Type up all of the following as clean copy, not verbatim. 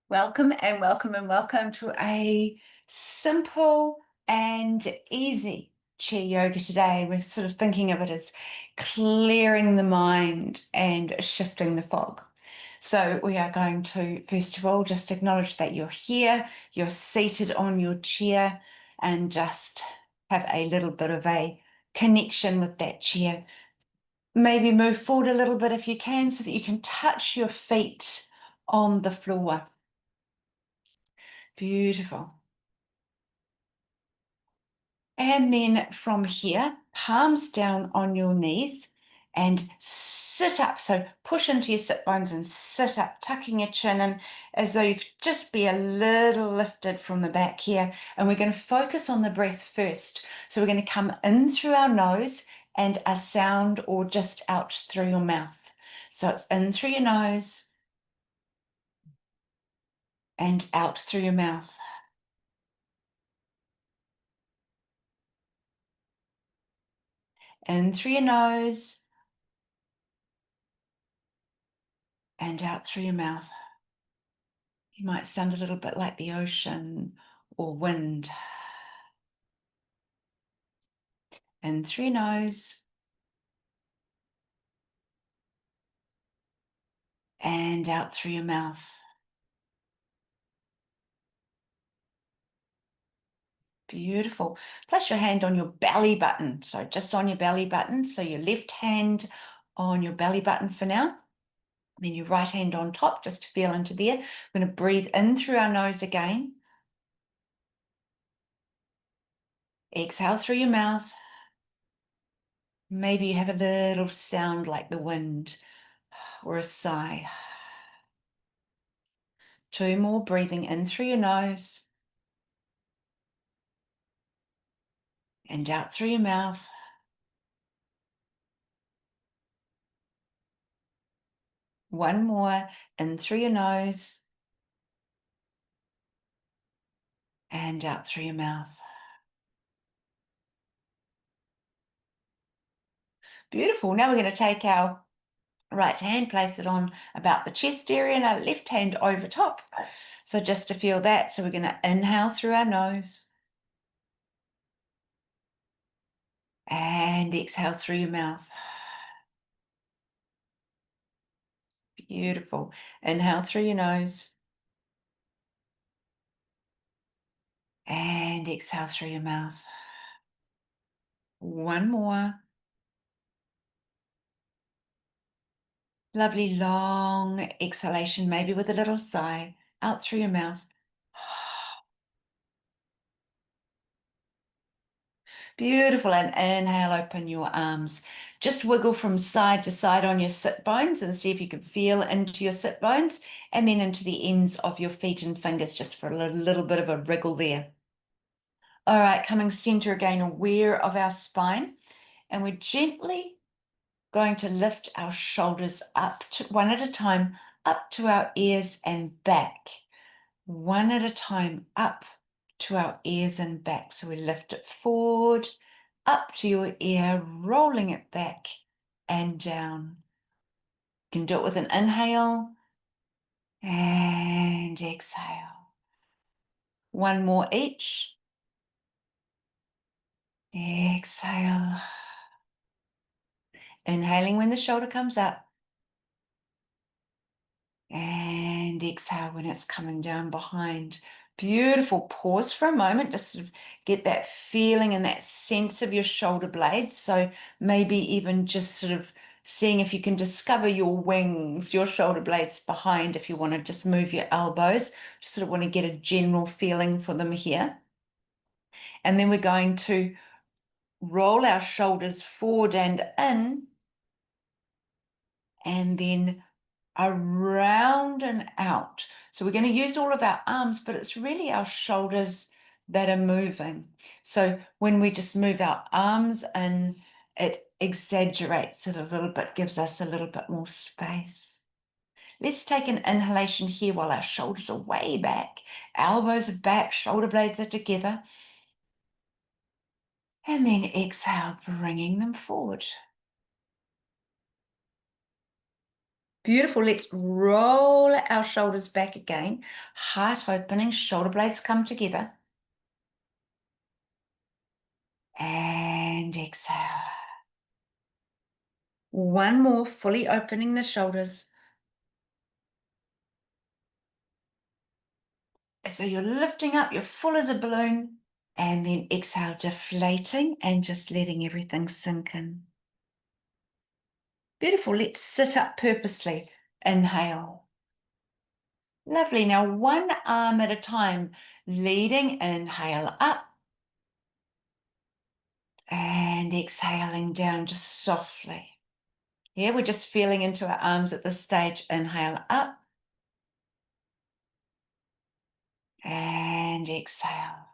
Welcome and welcome and welcome to a simple and easy chair yoga today. We're sort of thinking of it as clearing the mind and shifting the fog. So we are going to, first of all, just acknowledge that you're here, you're seated on your chair, and just have a little bit of a connection with that chair. Maybe move forward a little bit if you can so that you can touch your feet on the floor. Beautiful. And then from here, palms down on your knees and sit up. So push into your sit bones and sit up, tucking your chin in as though you could just be a little lifted from the back here. And we're going to focus on the breath first. So we're going to come in through our nose and a sound or just out through your mouth. So it's in through your nose and out through your mouth. In through your nose and out through your mouth. You might sound a little bit like the ocean or wind. In through your nose and out through your mouth. Beautiful. Place your hand on your belly button. So just on your belly button. So your left hand on your belly button for now. Then your right hand on top, just to feel into there. We're going to breathe in through our nose again. Exhale through your mouth. Maybe you have a little sound like the wind or a sigh. Two more, breathing in through your nose and out through your mouth. One more, in through your nose and out through your mouth. Beautiful. Now we're going to take our right hand, place it on about the chest area, and our left hand over top. So just to feel that, so we're going to inhale through our nose and exhale through your mouth. Beautiful. Inhale through your nose and exhale through your mouth. One more. Lovely long exhalation, maybe with a little sigh out through your mouth. Beautiful. And inhale, open your arms. Just wiggle from side to side on your sit bones and see if you can feel into your sit bones and then into the ends of your feet and fingers just for a little bit of a wriggle there. All right, coming center again, aware of our spine. And we're gently going to lift our shoulders up to one at a time, up to our ears and back. One at a time, up to our ears and back. So we lift it forward, up to your ear, rolling it back and down. You can do it with an inhale and exhale. One more each. Exhale. Inhaling when the shoulder comes up. And exhale when it's coming down behind. Beautiful. Pause for a moment, just sort of get that feeling and that sense of your shoulder blades. So maybe even just sort of seeing if you can discover your wings, your shoulder blades behind, if you want to just move your elbows. Just sort of want to get a general feeling for them here. And then we're going to roll our shoulders forward and in, and then around and out. So we're going to use all of our arms, but it's really our shoulders that are moving. So when we just move our arms in, it exaggerates it a little bit, gives us a little bit more space. Let's take an inhalation here while our shoulders are way back. Elbows are back, shoulder blades are together. And then exhale, bringing them forward. Beautiful. Let's roll our shoulders back again. Heart opening, shoulder blades come together. And exhale. One more, fully opening the shoulders. So you're lifting up, you're full as a balloon. And then exhale, deflating and just letting everything sink in. Beautiful. Let's sit up purposely. Inhale. Lovely. Now, one arm at a time, leading, inhale up and exhaling down just softly. Yeah, we're just feeling into our arms at this stage. Inhale up and exhale.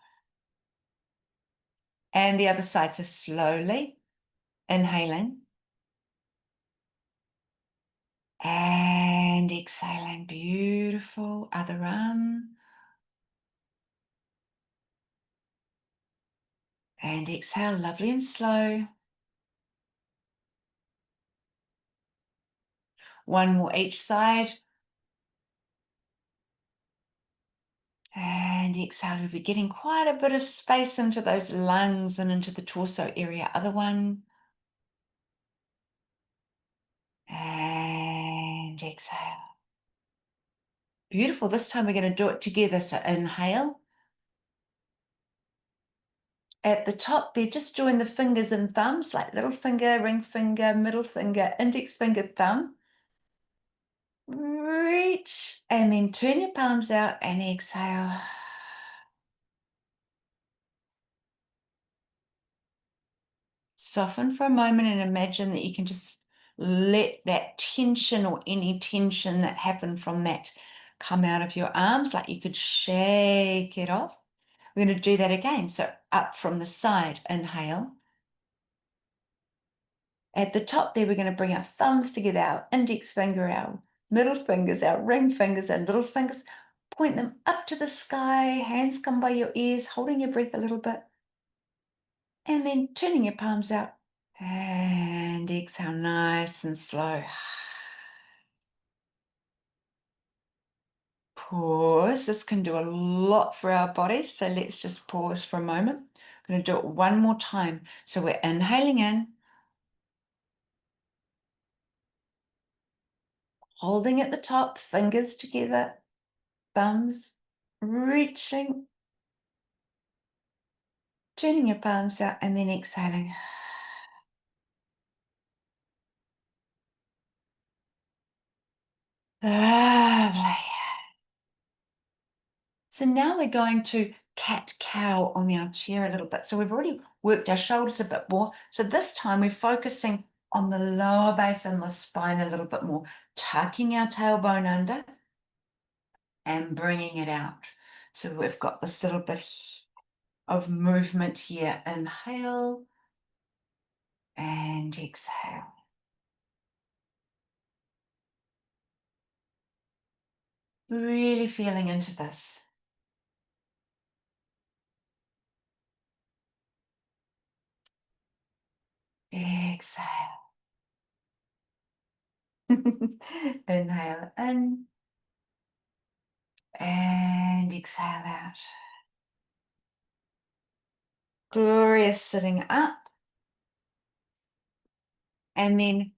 And the other side, so slowly inhaling and exhaling. Beautiful. Other arm. And exhale, lovely and slow. One more each side. And exhale, we'll be getting quite a bit of space into those lungs and into the torso area. Other one. And exhale. Beautiful. This time we're going to do it together. So inhale. At the top there, just join the fingers and thumbs, like little finger, ring finger, middle finger, index finger, thumb. Reach, and then turn your palms out and exhale. Soften for a moment and imagine that you can just let that tension or any tension that happened from that come out of your arms, like you could shake it off. We're going to do that again. So up from the side, inhale. At the top there, we're going to bring our thumbs together, our index finger, our middle fingers, our ring fingers, and little fingers. Point them up to the sky, hands come by your ears, holding your breath a little bit. And then turning your palms out. And exhale nice and slow. Pause. This can do a lot for our bodies. So let's just pause for a moment. I'm going to do it one more time. So we're inhaling in, holding at the top, fingers together, thumbs, reaching, turning your palms out, and then exhaling. Lovely. So now we're going to cat-cow on our chair a little bit. So we've already worked our shoulders a bit more. So this time we're focusing on the lower base and the spine a little bit more, tucking our tailbone under and bringing it out. So we've got this little bit of movement here. Inhale and exhale. Really feeling into this. Exhale. Inhale in and exhale out. Glorious sitting up. And then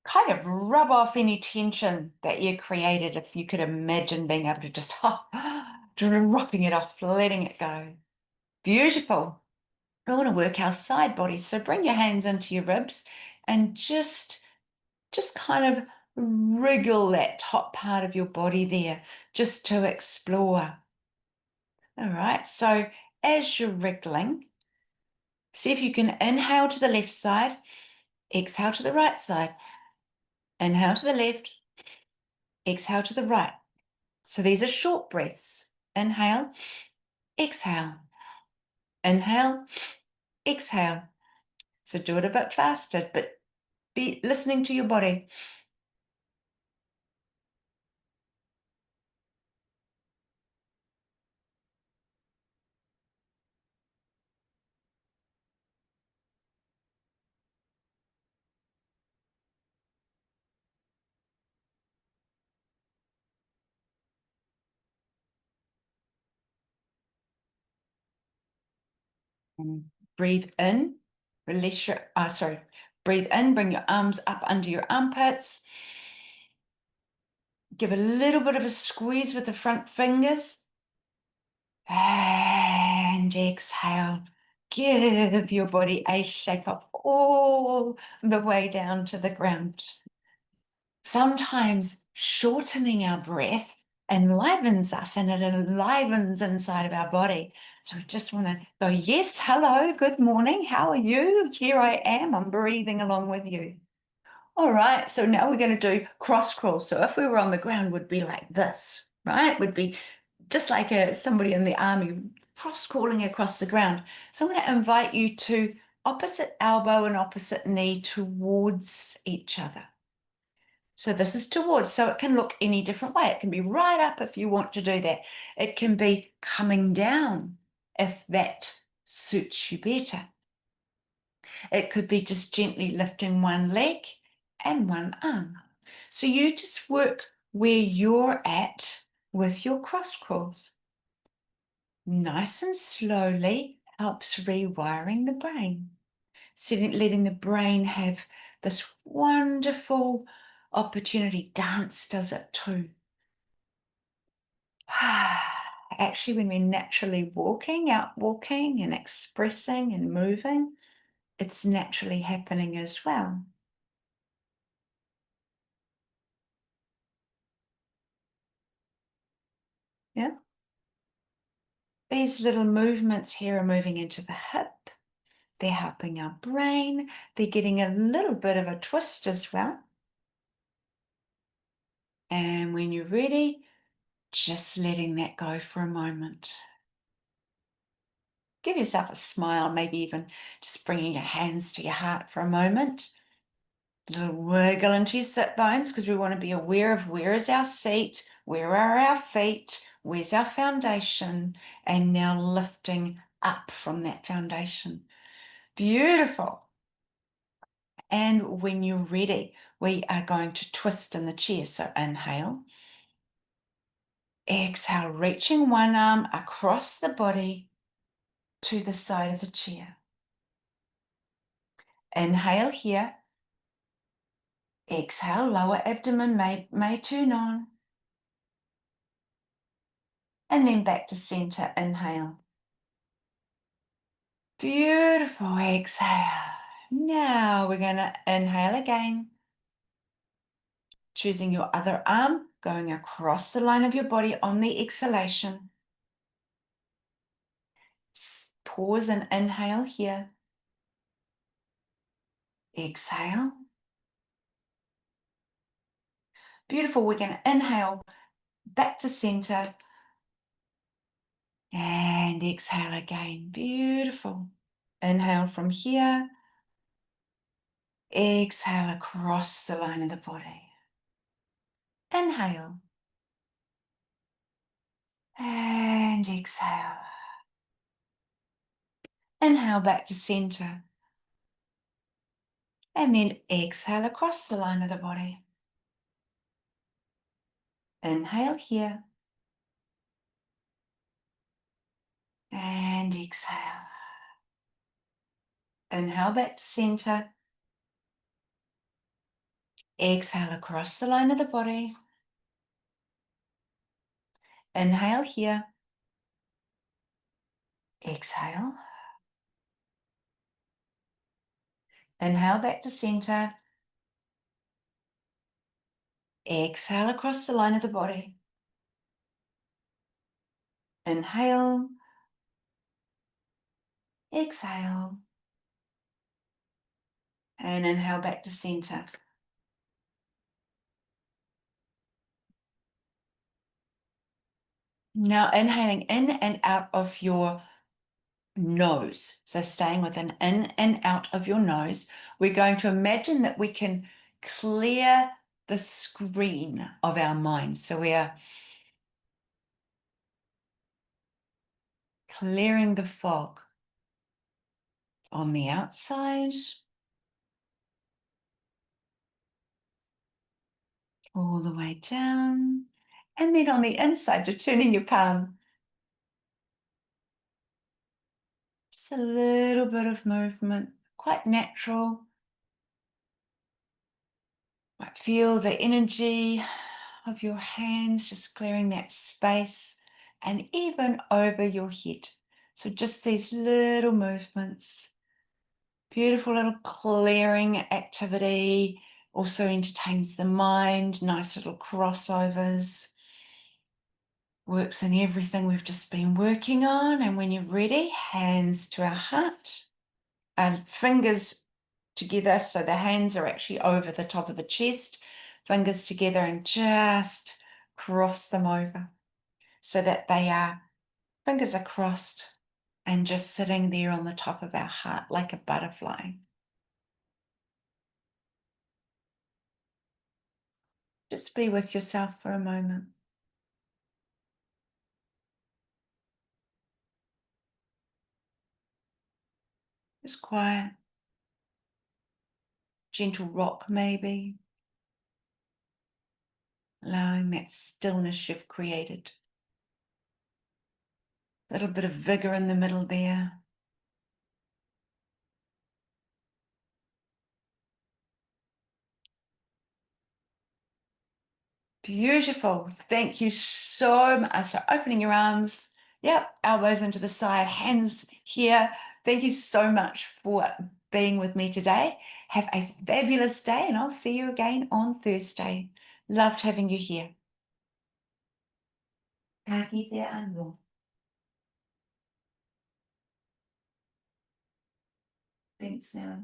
kind of rub off any tension that you created. If you could imagine being able to just dropping it off, letting it go. Beautiful. I want to work our side bodies. So bring your hands into your ribs and just kind of wriggle that top part of your body there just to explore. All right. So as you're wriggling, see if you can inhale to the left side, exhale to the right side, inhale to the left, exhale to the right. So these are short breaths. Inhale, exhale, inhale, exhale. So do it a bit faster, but be listening to your body. Breathe in, release your, sorry, breathe in, bring your arms up under your armpits. Give a little bit of a squeeze with the front fingers. And exhale. Give your body a shake up all the way down to the ground. Sometimes shortening our breath enlivens us and it enlivens inside of our body. So we just want to go, yes, hello, good morning. How are you? Here I am. I'm breathing along with you. All right. So now we're going to do cross crawl. So if we were on the ground, would be like this, right? Would be just like somebody in the army cross crawling across the ground. So I'm going to invite you to opposite elbow and opposite knee towards each other. So this is towards, so it can look any different way. It can be right up if you want to do that. It can be coming down if that suits you better. It could be just gently lifting one leg and one arm. So you just work where you're at with your cross crawls. Nice and slowly helps rewiring the brain. So letting the brain have this wonderful opportunity. Dance does it too. Actually, when we're naturally out walking and expressing and moving, it's naturally happening as well. Yeah. These little movements here are moving into the hip. They're helping our brain. They're getting a little bit of a twist as well. And when you're ready, just letting that go for a moment. Give yourself a smile, maybe even just bringing your hands to your heart for a moment. A little wiggle into your sit bones because we want to be aware of where is our seat, where are our feet, where's our foundation, and now lifting up from that foundation. Beautiful. And when you're ready, we are going to twist in the chair. So inhale. Exhale, reaching one arm across the body to the side of the chair. Inhale here. Exhale, lower abdomen may turn on. And then back to center, inhale. Beautiful, exhale. Now we're going to inhale again. Choosing your other arm, going across the line of your body on the exhalation. Pause and inhale here. Exhale. Beautiful. We're going to inhale back to center and exhale again. Beautiful. Inhale from here. Exhale across the line of the body. Inhale. And exhale. Inhale back to center. And then exhale across the line of the body. Inhale here. And exhale. Inhale back to center. Exhale across the line of the body. Inhale here. Exhale. Inhale back to center. Exhale across the line of the body. Inhale. Exhale. And inhale back to center. Now inhaling in and out of your nose. So staying with an in and out of your nose, we're going to imagine that we can clear the screen of our mind. So we are clearing the fog on the outside, all the way down, and then on the inside, just turning your palm Just a little bit of movement, quite natural. Might feel the energy of your hands just clearing that space and even over your head. So just these little movements, beautiful little clearing activity, also entertains the mind, nice little crossovers, works in everything we've just been working on. And when you're ready, hands to our heart and fingers together. So the hands are actually over the top of the chest, fingers together, and just cross them over so that fingers are crossed and just sitting there on the top of our heart like a butterfly. Just be with yourself for a moment. Just quiet, gentle rock maybe, allowing that stillness you've created. A little bit of vigor in the middle there. Beautiful. Thank you so much. So opening your arms. Yep, elbows into the side, hands here. Thank you so much for being with me today. Have a fabulous day, and I'll see you again on Thursday. Loved having you here. Ka kite anō. Thanks now.